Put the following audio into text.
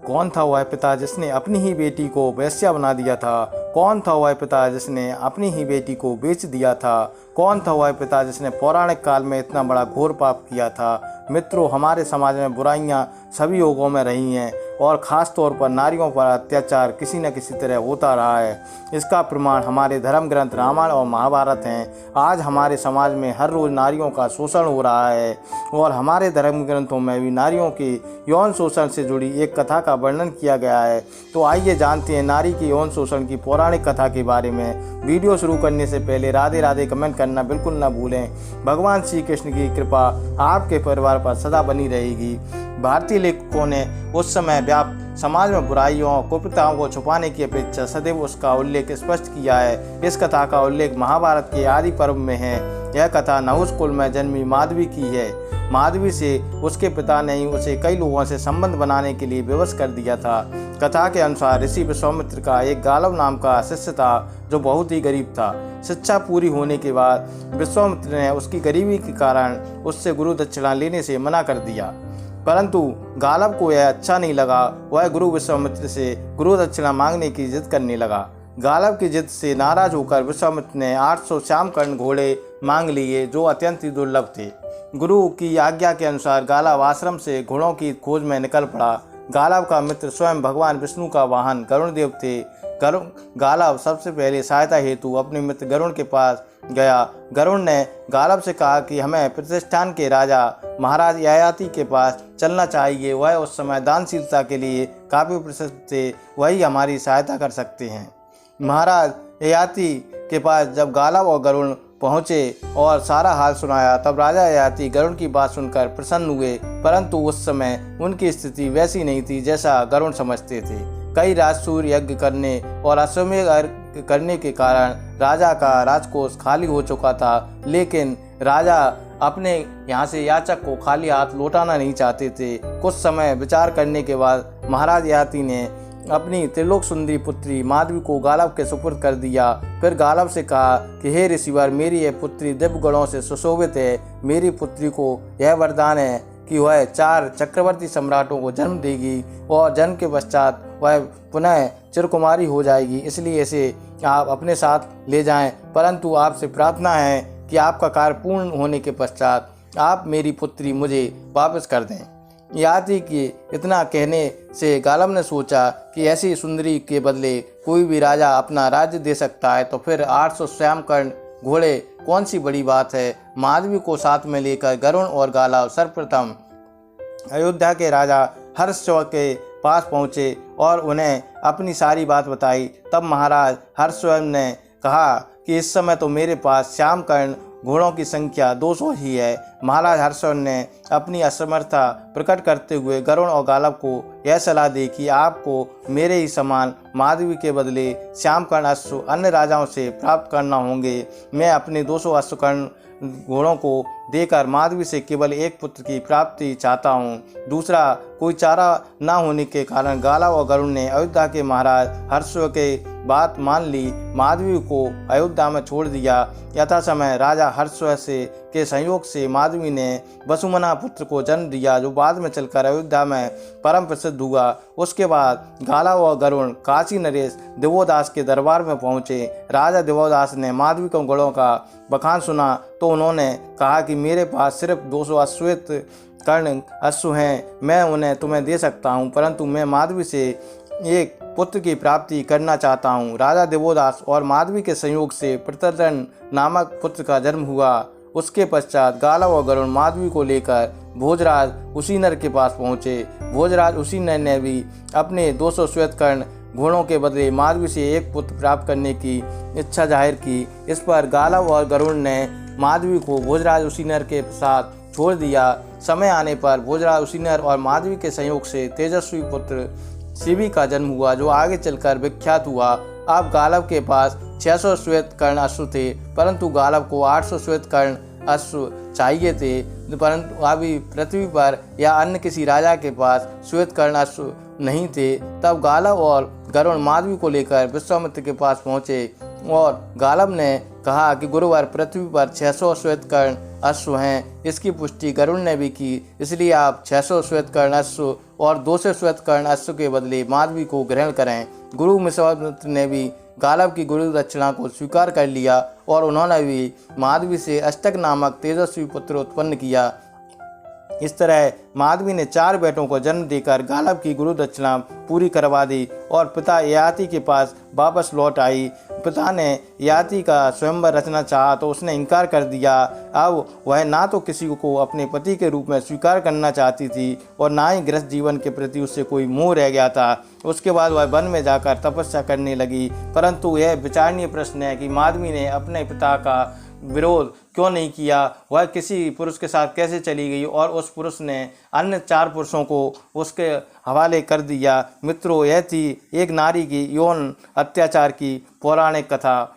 कौन था वह पिता जिसने अपनी ही बेटी को वेश्या बना दिया था? कौन था वह पिता जिसने अपनी ही बेटी को बेच दिया था? कौन था वह पिता जिसने पौराणिक काल में इतना बड़ा घोर पाप किया था? मित्रों, हमारे समाज में बुराइयां सभी युगों में रही हैं और ख़ास तौर पर नारियों पर अत्याचार किसी न किसी तरह होता रहा है। इसका प्रमाण हमारे धर्म ग्रंथ रामायण और महाभारत हैं। आज हमारे समाज में हर रोज़ नारियों का शोषण हो रहा है और हमारे धर्म ग्रंथों में भी नारियों के यौन शोषण से जुड़ी एक कथा का वर्णन किया गया है। तो आइए जानते हैं नारी के यौन शोषण की पौराणिक कथा के बारे में। वीडियो शुरू करने से पहले राधे राधे कमेंट करना बिल्कुल न भूलें। भगवान श्री कृष्ण की कृपा आपके परिवार पर सदा बनी रहेगी। भारतीय लेखकों ने उस समय व्याप्त समाज में बुराइयों और कुप्रथाओं को छुपाने की अपेक्षा सदैव उसका उल्लेख स्पष्ट किया है। इस कथा का उल्लेख महाभारत के आदि पर्व में है। यह कथा नहुष कुल में जन्मी माधवी की है। माधवी से उसके पिता ने ही उसे कई लोगों से संबंध बनाने के लिए विवश कर दिया था। कथा के अनुसार ऋषि विश्वामित्र का एक गालव नाम का शिष्य था जो बहुत ही गरीब था। शिक्षा पूरी होने के बाद विश्वामित्र ने उसकी गरीबी के कारण उससे गुरु दक्षिणा लेने से मना कर दिया, परंतु गालव को यह अच्छा नहीं लगा। वह गुरु विश्वामित्र से गुरु दक्षिणा मांगने की जिद करने लगा। गालव की जिद से नाराज होकर विश्वामित्र ने 800 श्यामकर्ण घोड़े मांग लिए जो अत्यंत ही दुर्लभ थे। गुरु की आज्ञा के अनुसार गालव आश्रम से घोड़ों की खोज में निकल पड़ा। गालव का मित्र स्वयं भगवान विष्णु का वाहन गरुण देव थे। गालव सबसे पहले सहायता हेतु अपने मित्र गरुण के पास गया। गरुण ने गालव से कहा कि हमें प्रतिष्ठान के राजा महाराज ययाति के पास चलना चाहिए। वह उस समय दानशीलता के लिए काफ़ी प्रसिद्ध थे, वही हमारी सहायता कर सकते हैं। महाराज ययाति के पास जब गालव और गरुण पहुँचे और सारा हाल सुनाया, तब राजा ययाति गरुण की बात सुनकर प्रसन्न हुए, परंतु उस समय उनकी स्थिति वैसी नहीं थी जैसा गरुण समझते थे। कई राजसूय यज्ञ करने और अश्वमेध अर्घ करने के कारण राजा का राजकोष खाली हो चुका था, लेकिन राजा अपने यहाँ से याचक को खाली हाथ लौटाना नहीं चाहते थे। कुछ समय विचार करने के बाद महाराज ययाति ने अपनी त्रिलोक सुंदरी पुत्री माधवी को गालव के सुपुर्द कर दिया। फिर गालव से कहा कि हे ऋषिवर, मेरी यह पुत्री दिव्य गुणों से सुशोभित है। मेरी पुत्री को यह वरदान है कि वह 4 चक्रवर्ती सम्राटों को जन्म देगी और जन्म के पश्चात वह पुनः चिरकुमारी हो जाएगी, इसलिए इसे आप अपने साथ ले जाएं। परंतु आपसे प्रार्थना है कि आपका कार्य पूर्ण होने के पश्चात आप मेरी पुत्री मुझे वापस कर दें। ययाति के इतना कहने से गालव ने सोचा कि ऐसी सुंदरी के बदले कोई भी राजा अपना राज्य दे सकता है, तो फिर 800 श्यामकर्ण घोड़े कौन सी बड़ी बात है। माधवी को साथ में लेकर गरुण और गालव सर्वप्रथम अयोध्या के राजा हर्षवर्धन के पास पहुँचे और उन्हें अपनी सारी बात बताई। तब महाराज हर्षवर्धन ने कहा कि इस समय तो मेरे पास श्यामकर्ण घोड़ों की संख्या 200 ही है। महाराज हर्षवर्धन ने अपनी असमर्थता प्रकट करते हुए गरुण और गालव को यह सलाह दी कि आपको मेरे ही समान माधवी के बदले श्यामकर्ण अश्व अन्य राजाओं से प्राप्त करना होंगे। मैं अपने 200 अश्वकर्ण घोड़ों को देकर माधवी से केवल एक पुत्र की प्राप्ति चाहता हूँ। दूसरा कोई चारा न होने के कारण गालव और गरुण ने अयोध्या के महाराज हर्षवर्धन के बात मान ली। माधवी को अयोध्या में छोड़ दिया। यथा समय राजा हर्षवर्धन के संयोग से माधवी ने वसुमना पुत्र को जन्म दिया, जो बाद में चलकर अयोध्या में परम प्रसिद्ध हुआ। उसके बाद गालव और गरुण काशी नरेश दिवोदास के दरबार में पहुँचे। राजा दिवोदास ने माधवी के गुणों का बखान सुना तो उन्होंने कहा कि मेरे पास सिर्फ 200 अश्वेत कर्ण अश्व हैं, मैं उन्हें तुम्हें दे सकता हूँ, परंतु मैं माधवी से एक पुत्र की प्राप्ति करना चाहता हूँ। राजा दिवोदास और माधवी के संयोग से प्रत्यर्दन नामक पुत्र का जन्म हुआ। उसके पश्चात गालव और गरुण माधवी को लेकर भोजराज उसीनर के पास पहुँचे। भोजराज उसीनर ने भी अपने 200 श्वेतकर्ण घोड़ों के बदले माधवी से एक पुत्र प्राप्त करने की इच्छा जाहिर की। इस पर गालव और गरुण ने माधवी को भोजराज उसीनर के साथ छोड़ दिया। समय आने पर भोजराज उसीनर और माधवी के संयोग से तेजस्वी पुत्र शिवी का जन्म हुआ, जो आगे चलकर विख्यात हुआ। अब गालव के पास 600 श्वेतकर्ण अश्व थे, परंतु गालव को 800 श्वेतकर्ण अश्व चाहिए थे, परंतु अभी पृथ्वी पर या अन्य किसी राजा के पास श्वेतकर्ण अश्व नहीं थे। तब गालव और गरुण माधवी को लेकर विश्वामित्र के पास पहुँचे और गालव ने कहा कि गुरुवार पृथ्वी पर 600 श्वेतकर्ण अश्व हैं। इसकी पुष्टि गरुड़ ने भी की, इसलिए आप 600 श्वेतकर्ण अश्व और 200 श्वेतकर्ण अश्व के बदले माधवी को ग्रहण करें। गुरु विश्वामित्र ने भी गालब की गुरु दक्षिणा को स्वीकार कर लिया और उन्होंने भी माधवी से अष्टक नामक तेजस्वी पुत्र उत्पन्न किया। इस तरह माधवी ने 4 बेटों को जन्म देकर गालब की गुरु दक्षिणा पूरी करवा दी और पिता ययाति के पास वापस लौट आई। पिता ने ययाति का स्वयंवर रचना चाहा तो उसने इनकार कर दिया। अब वह ना तो किसी को अपने पति के रूप में स्वीकार करना चाहती थी और ना ही गृहस्थ जीवन के प्रति उससे कोई मोह रह गया था। उसके बाद वह वन में जाकर तपस्या करने लगी। परंतु यह विचारणीय प्रश्न है कि माधवी ने अपने पिता का विरोध क्यों नहीं किया, वह किसी पुरुष के साथ कैसे चली गई और उस पुरुष ने अन्य 4 पुरुषों को उसके हवाले कर दिया। मित्रों, यह थी एक नारी की यौन अत्याचार की पौराणिक कथा।